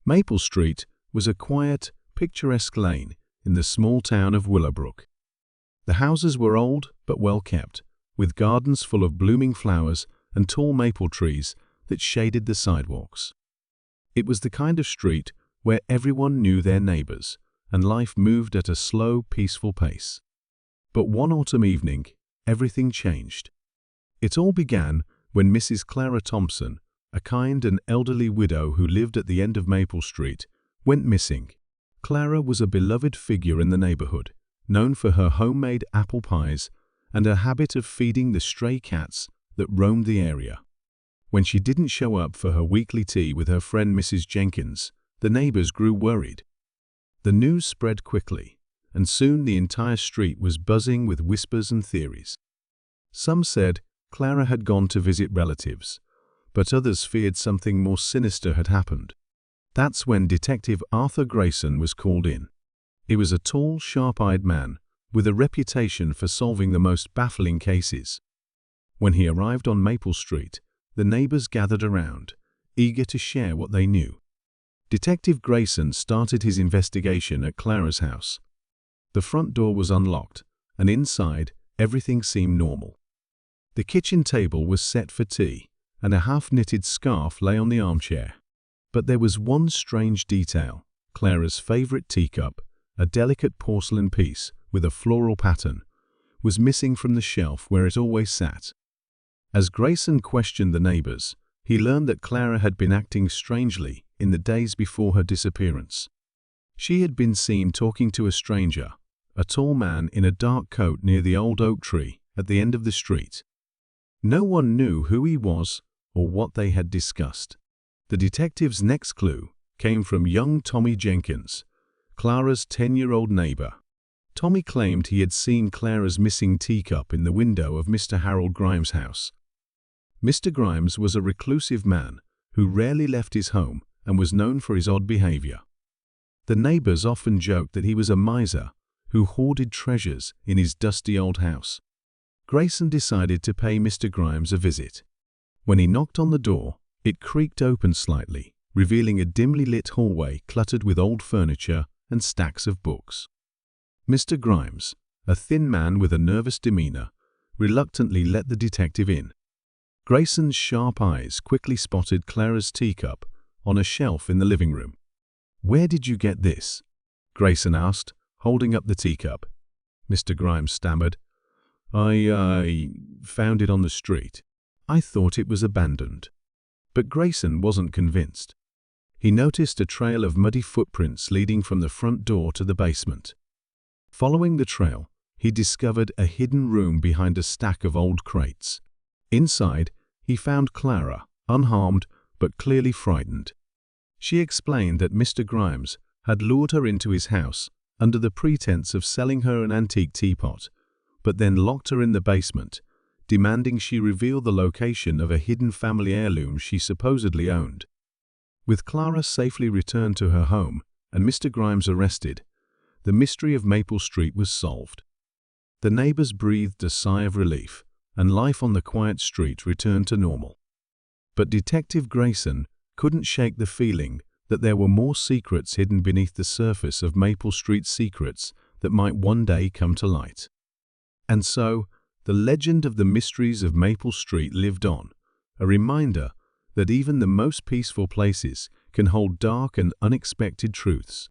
Maple Street was a quiet, picturesque lane in the small town of Willowbrook. The houses were old but well kept, with gardens full of blooming flowers and tall maple trees that shaded the sidewalks. It was the kind of street where everyone knew their neighbors, and life moved at a slow, peaceful pace. But one autumn evening, everything changed. It all began when Mrs. Clara Thompson, a kind and elderly widow who lived at the end of Maple Street, went missing. Clara was a beloved figure in the neighborhood, known for her homemade apple pies and her habit of feeding the stray cats that roamed the area. When she didn't show up for her weekly tea with her friend Mrs. Jenkins, the neighbors grew worried. The news spread quickly, and soon the entire street was buzzing with whispers and theories. Some said Clara had gone to visit relatives, but others feared something more sinister had happened. That's when Detective Arthur Grayson was called in. He was a tall, sharp-eyed man with a reputation for solving the most baffling cases. When he arrived on Maple Street, the neighbors gathered around, eager to share what they knew. Detective Grayson started his investigation at Clara's house. The front door was unlocked, and inside, everything seemed normal. The kitchen table was set for tea, and a half-knitted scarf lay on the armchair. But there was one strange detail. Clara's favorite teacup, a delicate porcelain piece with a floral pattern, was missing from the shelf where it always sat. As Grayson questioned the neighbors, he learned that Clara had been acting strangely in the days before her disappearance. She had been seen talking to a stranger, a tall man in a dark coat near the old oak tree at the end of the street. No one knew who he was or what they had discussed. The detective's next clue came from young Tommy Jenkins, Clara's 10-year-old neighbor. Tommy claimed he had seen Clara's missing teacup in the window of Mr. Harold Grimes' house. Mr. Grimes was a reclusive man who rarely left his home and was known for his odd behavior. The neighbors often joked that he was a miser who hoarded treasures in his dusty old house. Grayson decided to pay Mr. Grimes a visit. When he knocked on the door, it creaked open slightly, revealing a dimly lit hallway cluttered with old furniture and stacks of books. Mr. Grimes, a thin man with a nervous demeanor, reluctantly let the detective in. Grayson's sharp eyes quickly spotted Clara's teacup on a shelf in the living room. "Where did you get this?" Grayson asked, holding up the teacup. Mr. Grimes stammered, I found it on the street. I thought it was abandoned." But Grayson wasn't convinced. He noticed a trail of muddy footprints leading from the front door to the basement. Following the trail, he discovered a hidden room behind a stack of old crates. Inside, he found Clara, unharmed but clearly frightened. She explained that Mr. Grimes had lured her into his house under the pretense of selling her an antique teapot, but then locked her in the basement, demanding she reveal the location of a hidden family heirloom she supposedly owned. With Clara safely returned to her home and Mr. Grimes arrested, the mystery of Maple Street was solved. The neighbors breathed a sigh of relief, and life on the quiet street returned to normal. But Detective Grayson couldn't shake the feeling that there were more secrets hidden beneath the surface of Maple Street's secrets that might one day come to light. And so, the legend of the mysteries of Maple Street lived on, a reminder that even the most peaceful places can hold dark and unexpected truths.